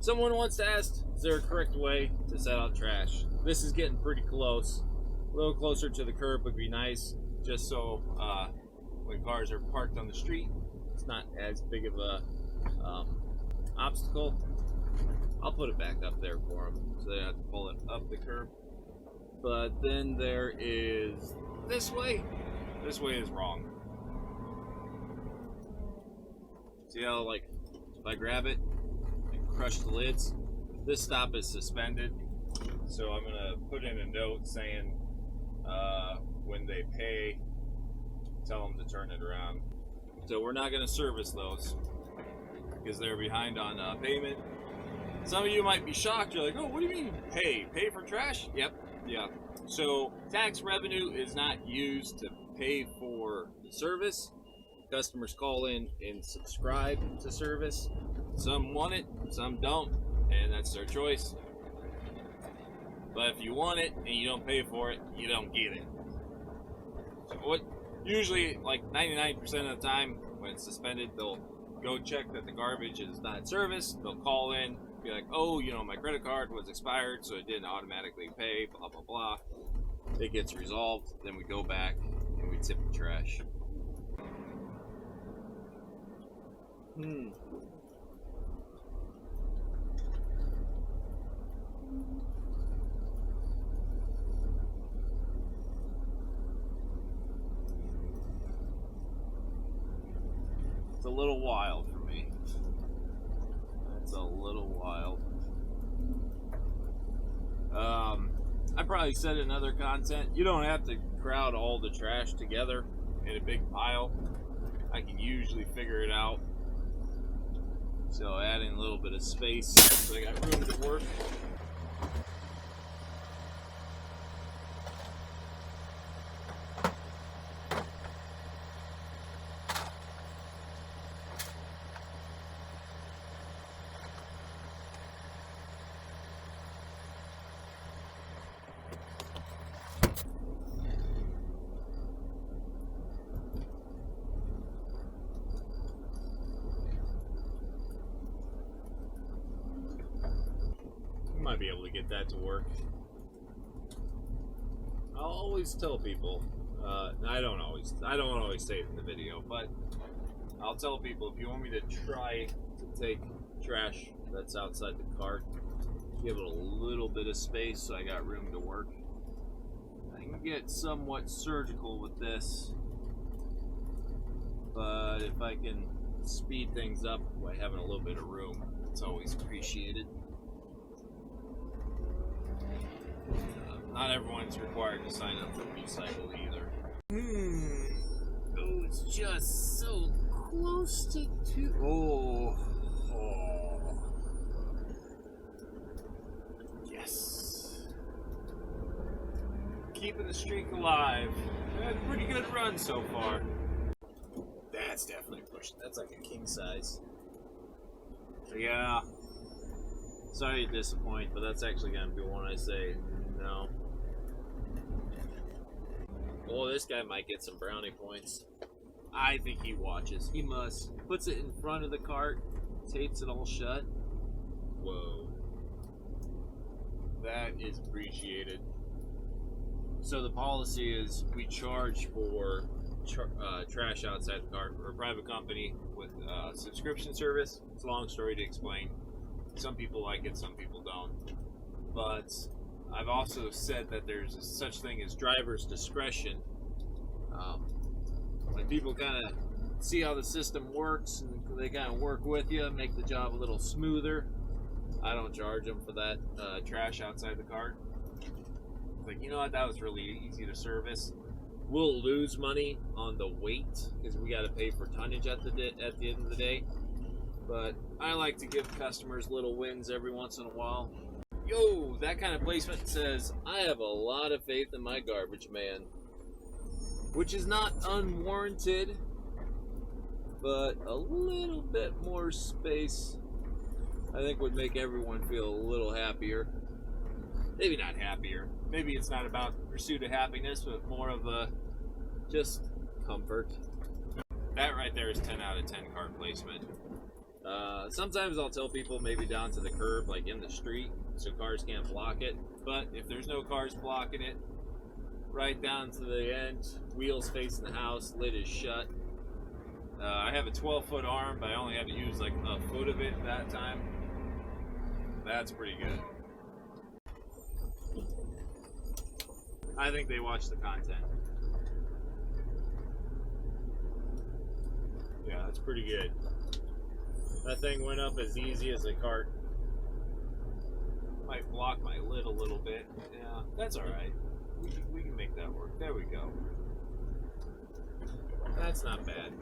Someone once asked, is there a correct way to set out trash? This is getting pretty close. A little closer to the curb would be nice, just so when cars are parked on the street, it's not as big of a obstacle. I'll put it back up there for them, so they have to pull it up the curb. But then there is this way. This way is wrong. See how, like, if I grab it and crush the lids, this stop is suspended. So I'm gonna put in a note saying when they pay, tell them to turn it around. So we're not gonna service those because they're behind on payment. Some of you might be shocked. You're like, oh, what do you mean pay? Pay for trash? Yep, yeah. So tax revenue is not used to pay for the service. Customers call in and subscribe to service. Some want it, some don't, and that's their choice. But if you want it and you don't pay for it, you don't get it. So what usually, like 99% of the time when it's suspended, they'll go check that the garbage is not serviced. They'll call in, be like, oh, you know, my credit card was expired, so it didn't automatically pay, blah, blah, blah. It gets resolved. Then we go back and we tip the trash. It's a little wild for me. It's a little wild. I probably said in other content, you don't have to crowd all the trash together in a big pile. I can usually figure it out. So adding a little bit of space so I got room to work. Might be able to get that to work. I'll always tell people, I don't always say it in the video, but I'll tell people, if you want me to try to take trash that's outside the cart, give it a little bit of space so I got room to work. I can get somewhat surgical with this, but if I can speed things up by having a little bit of room, it's always appreciated. Not everyone's required to sign up for Recycle either. Oh, it's just so close to two. Oh. Yes. Keeping the streak alive. We had a pretty good run so far. That's definitely pushing. That's like a king size. So yeah. Sorry to disappoint, but that's actually gonna be one I say no. Oh, this guy might get some brownie points. I think he watches. He must. Puts it in front of the cart, tapes it all shut. Whoa. That is appreciated. So the policy is we charge for trash outside the cart. We're a private company with a subscription service. It's a long story to explain. Some people like it, some people don't. But I've also said that there's such thing as driver's discretion. When people kind of see how the system works and they kind of work with you, make the job a little smoother, I don't charge them for that trash outside the cart. It's like, you know what, that was really easy to service. We'll lose money on the weight because we got to pay for tonnage at the end of the day. But I like to give customers little wins every once in a while. Yo, that kind of placement says, I have a lot of faith in my garbage man. Which is not unwarranted, but a little bit more space I think would make everyone feel a little happier. Maybe not happier. Maybe it's not about the pursuit of happiness, but more of a just comfort. That right there is 10 out of 10 cart placement. Sometimes I'll tell people maybe down to the curb, like in the street, so cars can't block it. But if there's no cars blocking it, right down to the end, wheels facing the house, lid is shut. I have a 12-foot arm, but I only had to use like a foot of it that time. That's pretty good. I think they watch the content. Yeah, that's pretty good. That thing went up as easy as a cart. Might block my lid a little bit. Yeah, that's alright. We can make that work. There we go. That's not bad.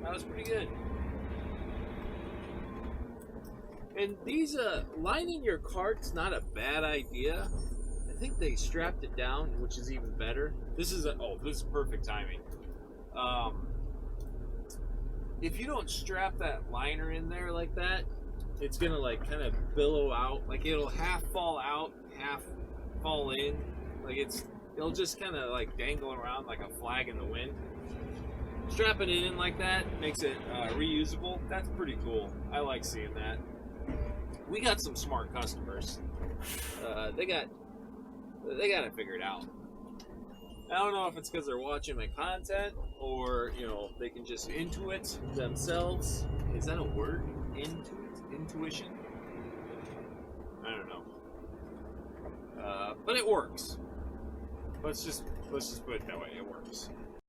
That was pretty good. And these, lining your cart's not a bad idea. I think they strapped it down, which is even better. This is perfect timing. If you don't strap that liner in there like that, it's gonna like kind of billow out. Like it'll half fall out, half fall in. Like it'll just kind of like dangle around like a flag in the wind. Strapping it in like that makes it reusable. That's pretty cool. I like seeing that. We got some smart customers. They got it figured out. I don't know if it's because they're watching my content or, they can just intuit themselves. Is that a word? Intuition? I don't know. But it works. Let's just put it that way. It works.